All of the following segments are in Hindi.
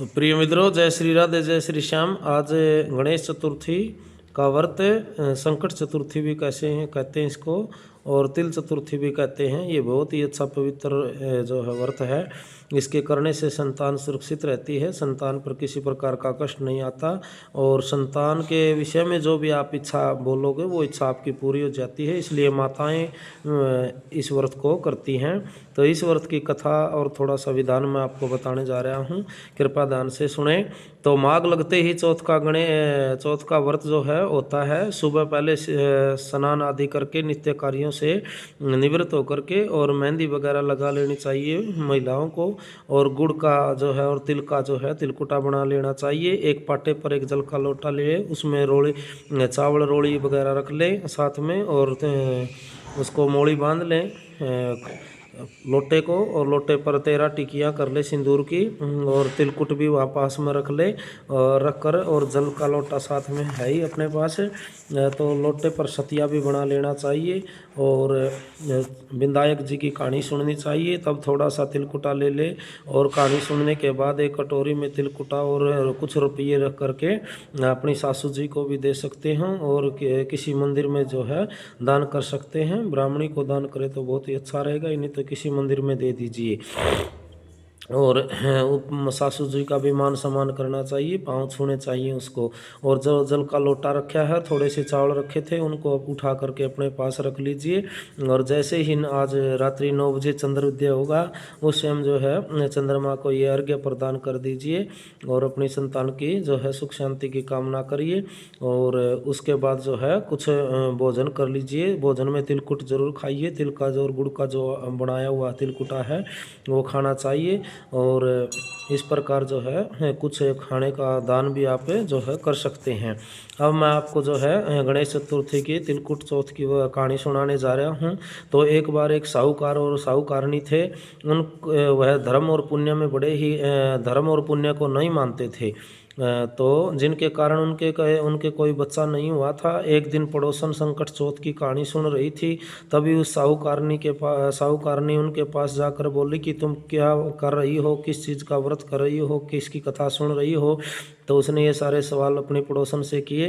तो प्रिय मित्रों, जय श्री राधे, जय श्री श्याम। आज गणेश चतुर्थी का व्रत संकट चतुर्थी भी कहते हैं इसको, और तिल चतुर्थी भी कहते हैं। ये बहुत ही अच्छा पवित्र जो है व्रत है। इसके करने से संतान सुरक्षित रहती है, संतान पर किसी प्रकार का कष्ट नहीं आता, और संतान के विषय में जो भी आप इच्छा बोलोगे वो इच्छा आपकी पूरी हो जाती है। इसलिए माताएं इस व्रत को करती हैं। तो इस व्रत की कथा और थोड़ा सा विधान मैं आपको बताने जा रहा हूँ, कृपा दान से सुने। तो माघ लगते ही चौथ का व्रत जो है होता है। सुबह पहले स्नान आदि करके नित्य कार्यों से निवृत्त होकर के और मेहंदी वगैरह लगा लेनी चाहिए महिलाओं को, और गुड़ का जो है और तिल का जो है तिलकुटा बना लेना चाहिए। एक पाटे पर एक जल का लोटा ले, उसमें रोड़ी चावल रोड़ी वगैरह रख ले साथ में, और उसको मोड़ी बांध लें लोटे को, और लोटे पर 13 टिकियाँ कर ले सिंदूर की, और तिलकुट भी वहाँ पास में रख ले और रख कर, और जल का लोटा साथ में है ही अपने पास, तो लोटे पर सतिया भी बना लेना चाहिए, और विनायक जी की कहानी सुननी चाहिए। तब थोड़ा सा तिलकुटा ले ले, और कहानी सुनने के बाद एक कटोरी में तिलकुटा और कुछ रुपये रख करके अपनी सासू जी को भी दे सकते हैं, और किसी मंदिर में जो है दान कर सकते हैं। ब्राह्मणी को दान करें तो बहुत ही अच्छा रहेगा, नहीं तो किसी मंदिर में दे दीजिए। और सासू जी का भी मान सम्मान करना चाहिए, पाँव छूने चाहिए उसको। और जो जल का लोटा रखा है, थोड़े से चावल रखे थे, उनको उठा करके अपने पास रख लीजिए। और जैसे ही आज रात्रि 9 बजे चंद्रोदय होगा, उस टाइम जो है चंद्रमा को ये अर्घ्य प्रदान कर दीजिए, और अपनी संतान की जो है सुख शांति की कामना करिए। और उसके बाद जो है कुछ भोजन कर लीजिए। भोजन में तिलकुट जरूर खाइए, तिल का जो और गुड़ का जो बनाया हुआ तिलकुटा है वो खाना चाहिए। और इस प्रकार जो है कुछ खाने का दान भी आप जो है कर सकते हैं। अब मैं आपको जो है गणेश चतुर्थी की तिलकुट चौथ की वह कहानी सुनाने जा रहा हूँ। तो एक बार एक साहूकार और साहूकारनी थे। वह धर्म और पुण्य में बड़े ही धर्म और पुण्य को नहीं मानते थे, तो जिनके कारण उनके कोई बच्चा नहीं हुआ था। एक दिन पड़ोसन संकट चौथ की कहानी सुन रही थी, तभी उस साहूकारनी उनके पास जाकर बोली कि तुम क्या कर रही हो, किस चीज़ का व्रत कर रही हो, किसकी कथा सुन रही हो। तो उसने ये सारे सवाल अपनी पड़ोसन से किए।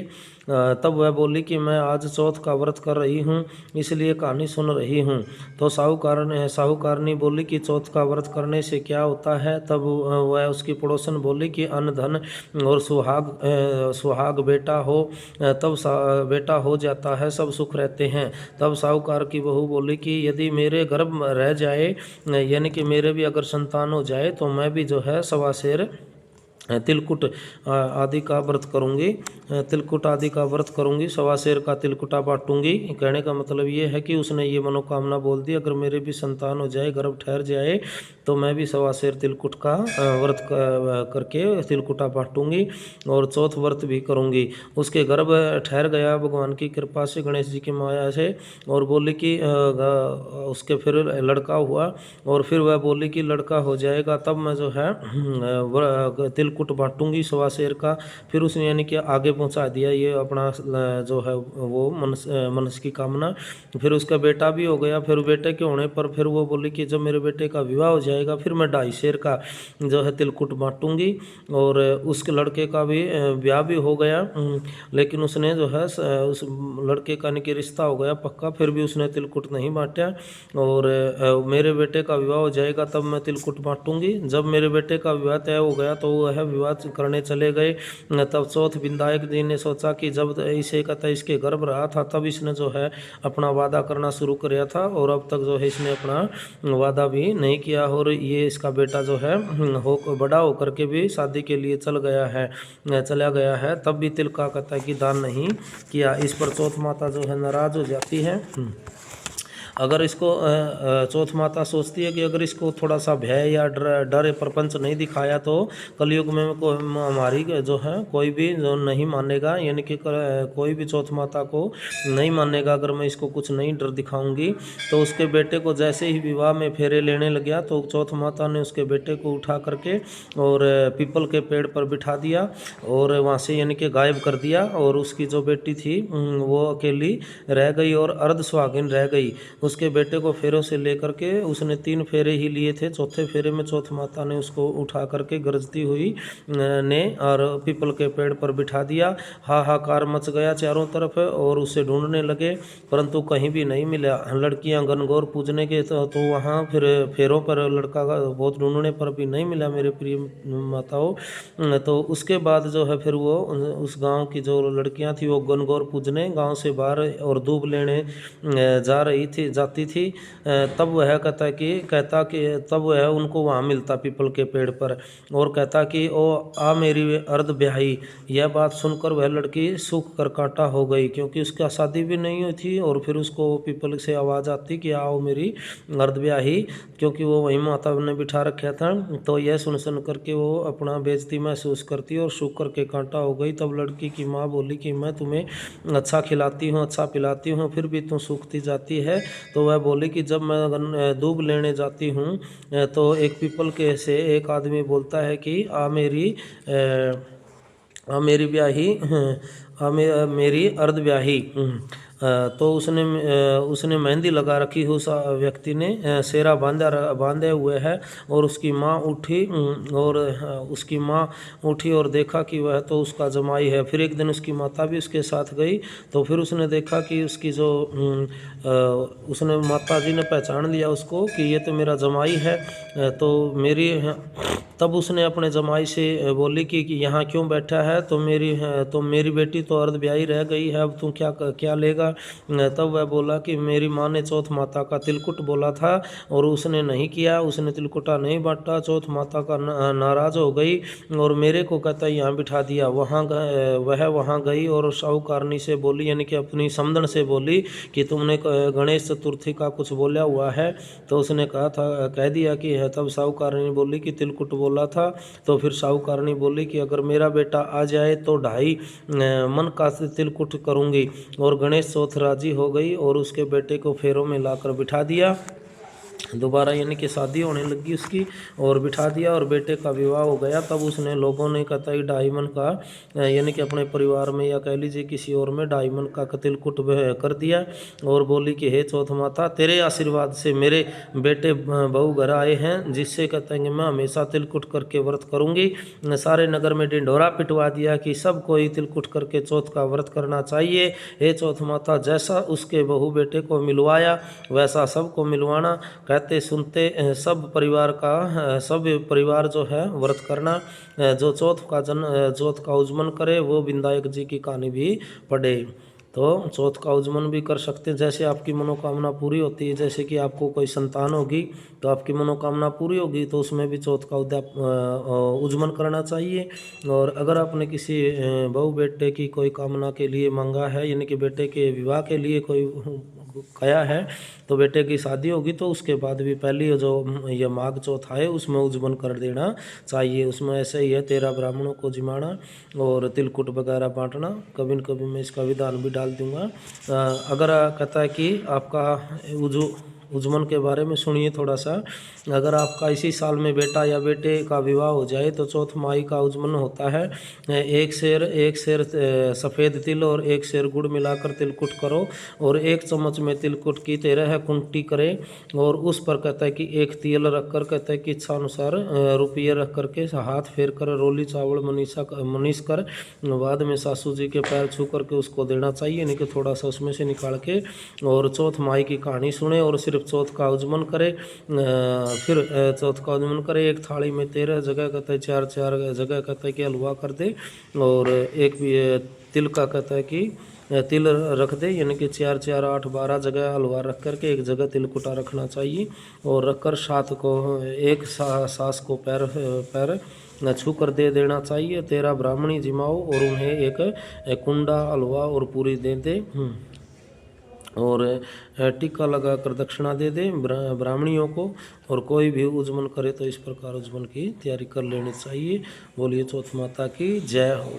तब वह बोली कि मैं आज चौथ का व्रत कर रही हूँ, इसलिए कहानी सुन रही हूँ। तो साहूकारनी बोली कि चौथ का व्रत करने से क्या होता है। तब वह उसकी पड़ोसन बोली कि अन्न धन और सुहाग बेटा हो, तब बेटा हो जाता है, सब सुख रहते हैं। तब साहूकार की बहू बोली कि यदि मेरे गर्भ में रह जाए, यानी कि मेरे भी अगर संतान हो जाए, तो मैं भी जो है सवा शेर तिलकुट आदि का व्रत करूंगी, तिलकुट आदि का व्रत करूंगी, सवा शेर का तिलकुटा बांटूंगी। कहने का मतलब ये है कि उसने ये मनोकामना बोल दी, अगर मेरे भी संतान हो जाए, गर्भ ठहर जाए, तो मैं भी सवा शेर तिलकुट का व्रत करके तिलकुटा बांटूंगी और चौथ व्रत भी करूंगी। उसके गर्भ ठहर गया भगवान की कृपा से, गणेश जी की माया से, और बोली कि उसके फिर लड़का हुआ, और फिर वह बोली कि लड़का हो जाएगा तब मैं जो है तिलकुट बांटूंगी सवा शेर का। फिर उसने यानी कि आगे पहुंचा दिया ये अपना जो है वो मनुष्य की कामना। फिर उसका बेटा भी हो गया। फिर बेटे के होने पर फिर वो बोली कि जब मेरे बेटे का विवाह हो जाएगा, फिर मैं 2.5 शेर का जो है तिलकुट बांटूंगी। और उसके लड़के का भी ब्याह भी हो गया, लेकिन उसने जो है उस लड़के का यानी कि रिश्ता हो गया पक्का, फिर भी उसने तिलकुट नहीं बांटा। और मेरे बेटे का विवाह हो जाएगा तब मैं तिलकुट बांटूंगी। जब मेरे बेटे का विवाह तय हो गया तो वह विवाह करने चले गए। तब चौथ विनायक जी ने सोचा कि जब इसे कहता इसके गर्भ रहा था, तब इसने जो है अपना वादा करना शुरू किया था, और अब तक जो है इसने अपना वादा भी नहीं किया। और ये इसका बेटा जो है बड़ा होकर के भी शादी के लिए चला गया है, तब भी तिल का कहता है कि दान नहीं किया। इस पर चौथ माता जो है नाराज हो जाती है। अगर इसको चौथ माता सोचती है कि अगर इसको थोड़ा सा भय या डर प्रपंच नहीं दिखाया, तो कलयुग में हमारी जो है कोई भी जो नहीं मानेगा, यानी कि कोई भी चौथ माता को नहीं मानेगा अगर मैं इसको कुछ नहीं डर दिखाऊंगी। तो उसके बेटे को जैसे ही विवाह में फेरे लेने लग गया, तो चौथ माता ने उसके बेटे को उठा करके और पीपल के पेड़ पर बिठा दिया, और वहाँ से यानी कि गायब कर दिया। और उसकी जो बेटी थी वो अकेली रह गई और अर्ध सुहागिन रह गई। उसके बेटे को फेरों से लेकर के उसने 3 फेरे ही लिए थे। चौथे फेरे में चौथ माता ने उसको उठा करके गरजती हुई ने और पीपल के पेड़ पर बिठा दिया। हाहाकार मच गया चारों तरफ और उसे ढूंढने लगे, परंतु कहीं भी नहीं मिला। लड़कियां गनगौर पूजने के तो वहाँ फिर फेरों पर लड़का का बहुत ढूंढने पर भी नहीं मिला मेरे प्रिय माताओं। तो उसके बाद जो है फिर वो उस गांव की जो लड़कियां थी वो गनगौर पूजने गांव से बाहर और दूब लेने जाती थी। तब वह कहता कि तब वह उनको वहाँ मिलता पीपल के पेड़ पर और कहता कि ओ आ मेरी अर्ध ब्याही। यह बात सुनकर वह लड़की सूख कर कांटा हो गई, क्योंकि उसका शादी भी नहीं हुई थी। और फिर उसको पीपल से आवाज़ आती कि आओ मेरी अर्ध ब्याही, क्योंकि वो वहीं माता ने बिठा रखा था। तो यह सुन करके वो अपना बेइज्जती महसूस करती और सूख करके कांटा हो गई। तब लड़की की माँ बोली कि मैं तुम्हें अच्छा खिलाती हूँ, अच्छा पिलाती हूँ, फिर भी तुम सूखती जाती है। तो वह बोली कि जब मैं दूब लेने जाती हूँ तो एक पीपल के से एक आदमी बोलता है कि आ मेरी ब्याही, मेरी अर्ध ब्याही। तो उसने मेहंदी लगा रखी उस व्यक्ति ने, सेरा बांधे हुए है। और उसकी माँ उठी और देखा कि वह तो उसका जमाई है। फिर एक दिन उसकी माता भी उसके साथ गई, तो फिर उसने देखा कि उसकी जो उसने माता जी ने पहचान लिया उसको कि ये तो मेरा जमाई है। तब उसने अपने जमाई से बोली कि यहाँ क्यों बैठा है, तो मेरी बेटी तो अर्ध ब्याही रह गई है, अब तू क्या लेगा। तब वह बोला कि मेरी माँ ने चौथ माता का तिलकुट बोला था और उसने नहीं किया, उसने तिलकुटा नहीं बांटा। चौथ माता का नाराज हो गई और मेरे को कहता यहाँ बिठा दिया। वहाँ गई और साहूकारनी से बोली, यानी कि अपनी समधन से बोली कि तुमने गणेश चतुर्थी का कुछ बोला हुआ है। तो उसने कह दिया कि है। तब साहूकारनी बोली कि तिलकुट बोला था। तो फिर साहूकारनी बोली कि अगर मेरा बेटा आ जाए तो 2.5 मन का तिलकुट करूँगी। और गणेश चौथ राजी हो गई और उसके बेटे को फेरों में लाकर बिठा दिया दोबारा, यानी कि शादी होने लगी उसकी और बिठा दिया और बेटे का विवाह हो गया। तब उसने लोगों ने कतई 2.5 मन का, यानी कि अपने परिवार में या कह लीजिए किसी और में 2.5 मन का तिलकुट कर दिया और बोली कि हे चौथ माता, तेरे आशीर्वाद से मेरे बेटे बहू घर आए हैं, जिससे कहते हैं कि मैं हमेशा तिलकुट करके व्रत करूँगी। सारे नगर में ढिंढोरा पिटवा दिया कि सब कोई तिलकुट करके चौथ का व्रत करना चाहिए। हे चौथ माता, जैसा उसके बहू बेटे को मिलवाया वैसा सबको मिलवाना। कहते सुनते सब परिवार जो है व्रत करना। जो चौथ का उज्जमन करे वो विनायक जी की कहानी भी पढ़े। तो चौथ का उज्जमन भी कर सकते हैं। जैसे आपकी मनोकामना पूरी होती है, जैसे कि आपको कोई संतान होगी तो आपकी मनोकामना पूरी होगी, तो उसमें भी चौथ का उज्जमन करना चाहिए। और अगर आपने किसी बहू बेटे की कोई कामना के लिए मांगा है, यानी कि बेटे के विवाह के लिए कोई कहा है, तो बेटे की शादी होगी तो उसके बाद भी पहली जो ये माघ चौथ है उसमें उज्जमन कर देना चाहिए। उसमें ऐसे ही है 13 ब्राह्मणों को जिमाना और तिलकुट वगैरह बांटना। कभी न कभी मैं इसका विधान भी डाल दूंगा। अगर कहता है कि आपका उज्जमन के बारे में सुनिए थोड़ा सा। अगर आपका इसी साल में बेटा या बेटे का विवाह हो जाए तो चौथ माही का उज्जमन होता है। एक सेर सफ़ेद तिल और 1 सेर गुड़ मिलाकर तिलकुट करो और 1 चम्मच में तिलकुट की 13 कुंटी करें और उस पर कहता है कि 1 तिल रख कर कहता है कि इच्छा अनुसार रुपये रख करके हाथ फेर कर रोली चावल मनीष कर बाद में सासू जी के पैर छू करके उसको देना चाहिए, नहीं कि थोड़ा सा उसमें से निकाल के। और चौथ माही की कहानी सुने और सिर्फ चौथ का उज्जमन करे। फिर चौथ का उज्जमन करे। एक थाली में 13 जगह कहता है 4 जगह कहता है कि हलवा कर दे और एक तिल का कहता है कि तिल रख दे, यानी कि 4 4 8 12 जगह हलवा रख करके एक जगह तिलकुटा रखना चाहिए। और रखकर सात को एक सास को पैर छू कर दे देना चाहिए। 13 ब्राह्मणी जिमाओ और उन्हें एक कुंडा हलवा और पूरी दे और टीका लगा कर दक्षिणा दे दे ब्राह्मणियों को। और कोई भी उज्जमन करे तो इस प्रकार उज्जमन की तैयारी कर लेनी चाहिए। बोलिए चौथ माता की जय हो।